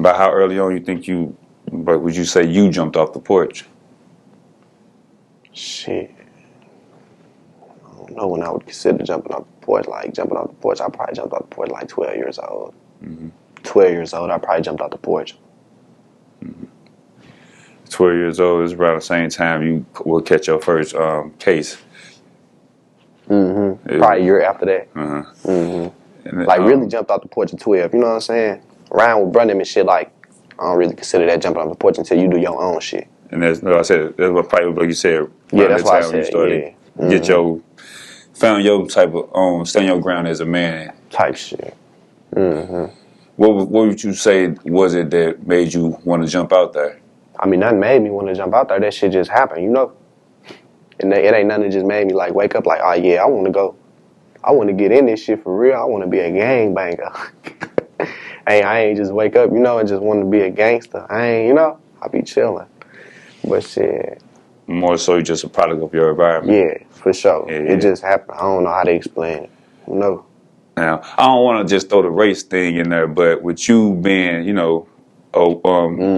About how early on you think but would you say you jumped off the porch? Shit. I don't know when I would consider jumping off the porch. Like, jumping off the porch, I probably jumped off the porch like 12 years old. 12 years old, I probably jumped off the porch. 12 years old is around the same time you will catch your first case. Probably a year after that. And Like, really jumped off the porch at 12, you know what I'm saying? Around with Brandon and shit, like, I don't really consider that jumping off the porch until you do your own shit. And that's what I said. That's what probably like you said. Yeah, that's why I said, you started get your found your type of stand your ground as a man type shit. What would you say was it that made you want to jump out there? I mean, nothing made me want to jump out there. That shit just happened, you know? And it ain't nothing that just made me like wake up like, oh yeah, I want to go. I want to get in this shit for real. I want to be a gangbanger. I ain't just wake up, you know, and just want to be a gangster. I ain't, you know, I be chilling. But shit. More so you're just a product of your environment. Yeah, for sure. Yeah. It just happened. I don't know how to explain it. You know? Now, I don't want to just throw the race thing in there, but with you being, you know, a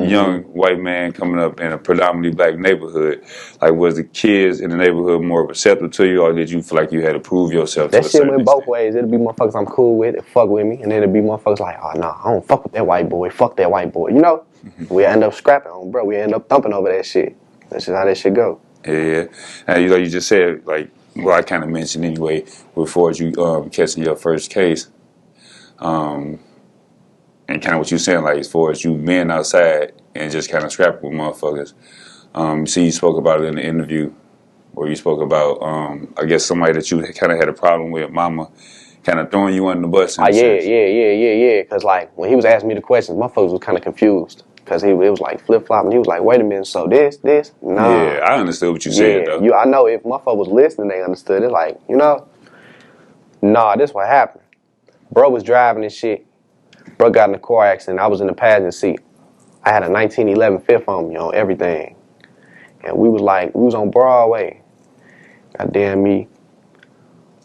young white man coming up in a predominantly black neighborhood, like was the kids in the neighborhood more receptive to you, or did you feel like you had to prove yourself? That shit went both ways. It'll be motherfuckers I'm cool with that fuck with me, and then it'll be motherfuckers like, oh nah, I don't fuck with that white boy. Fuck that white boy. You know? We end up scrapping on, bro. We end up thumping over that shit. That's just how that shit go. Yeah. And you just said, like, well, I kind of mentioned anyway, before you catching your first case, and kind of what you saying, like, as far as you being outside and just kind of scrapping with motherfuckers. See, you spoke about it in the interview, where you spoke about, I guess, somebody that you kind of had a problem with, mama, kind of throwing you under the bus. Yeah. Because, like, when he was asking me the questions, motherfuckers was kind of confused. Because it was like flip-flopping. He was like, wait a minute, so this? Nah. Yeah, I understood what you said, though. I know if motherfucker was listening, they understood it. Like, you know, nah, this what happened. Bro was driving and shit. Bro got in a car accident. I was in the passenger seat. I had a 1911 fifth on me on everything. And we was on Broadway. Goddamn me.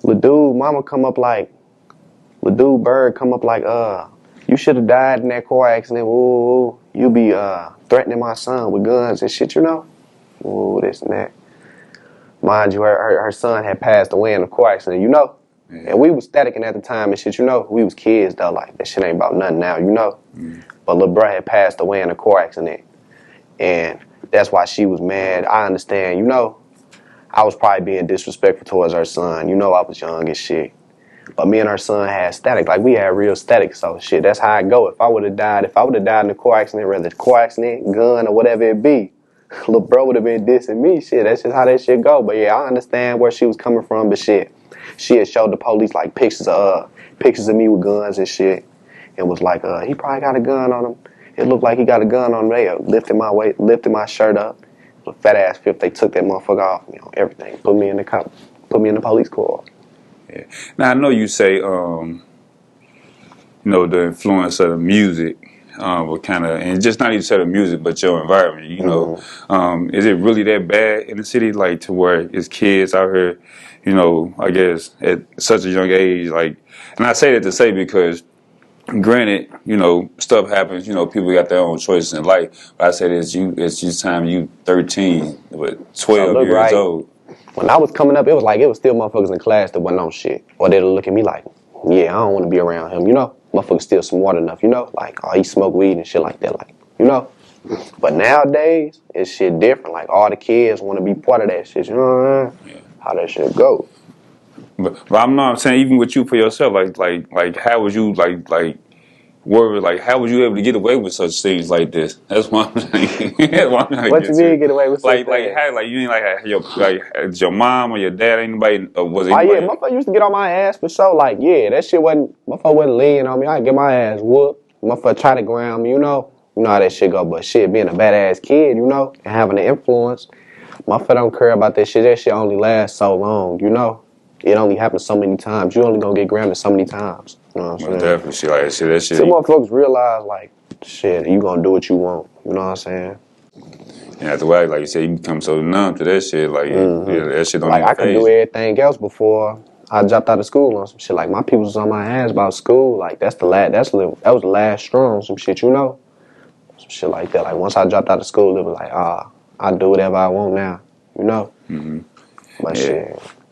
Lil dude Bird come up like, you should have died in that car accident. Ooh, you be threatening my son with guns and shit, you know? Ooh, this and that. Mind you, her son had passed away in a car accident, you know? Yeah. And we was staticking at the time and shit, you know? We was kids, though. Like, that shit ain't about nothing now, you know? But lil' bro had passed away in a car accident. And that's why she was mad. I understand, you know? I was probably being disrespectful towards her son. You know I was young and shit. But me and her son had static. Like, we had real static. So, shit, that's how I go. If I would have died in a car accident, whether it's car accident, gun, or whatever it be, little bro would have been dissing me. Shit, that's just how that shit go. But, yeah, I understand where she was coming from. But, shit, she had showed the police, like, pictures of me with guns and shit. And was like, he probably got a gun on him. It looked like he got a gun on him. They lifted my shirt up. With a fat-ass fifth, they took that motherfucker off me on everything. Put me in the police car. Yeah. Now I know you say, you know, the influence of the music, will kind of, and just not even say the music, but your environment. You know, is it really that bad in the city, like to where it's kids out here, you know? I guess at such a young age, like, and I say that to say because, granted, you know, stuff happens. You know, people got their own choices in life. But I say it's just time you 13, but 12 years old. When I was coming up, it was still motherfuckers in class that wasn't on shit. Or they'd look at me like, yeah, I don't want to be around him, you know? Motherfuckers still smart enough, you know? Like, oh, he smoke weed and shit like that, like, you know? But nowadays, it's shit different. Like, all the kids want to be part of that shit, you know what I mean? How that shit go. But I'm saying, even with you for yourself, like, how was you, worried, like, how was you able to get away with such things like this? That's what I'm saying. What you mean get away with such things? How, you ain't your mom or your dad, anybody, was anybody? Oh yeah, motherfucker used to get on my ass for sure. Like, yeah, that shit motherfucker wasn't leaning on me. I'd get my ass whooped. Motherfucker try to ground me, you know? You know how that shit go, but shit, being a badass kid, you know, and having an influence, motherfucker don't care about that shit. That shit only lasts so long, you know? It only happens so many times. You only gonna get grounded so many times. You know what I'm saying? Definitely, shit like that shit. That shit. Some motherfuckers realize, like, shit, you gonna do what you want. You know what I'm saying? And after a while, like you said, you become so numb to that shit. Like, yeah, that shit don't like, even I could do everything else before I dropped out of school on some shit. Like, my people was on my ass about school. Like, that was the last straw on some shit, you know? some shit like that. Like once I dropped out of school, it was like, I do whatever I want now, you know. Mm-hmm. But Yeah. shit,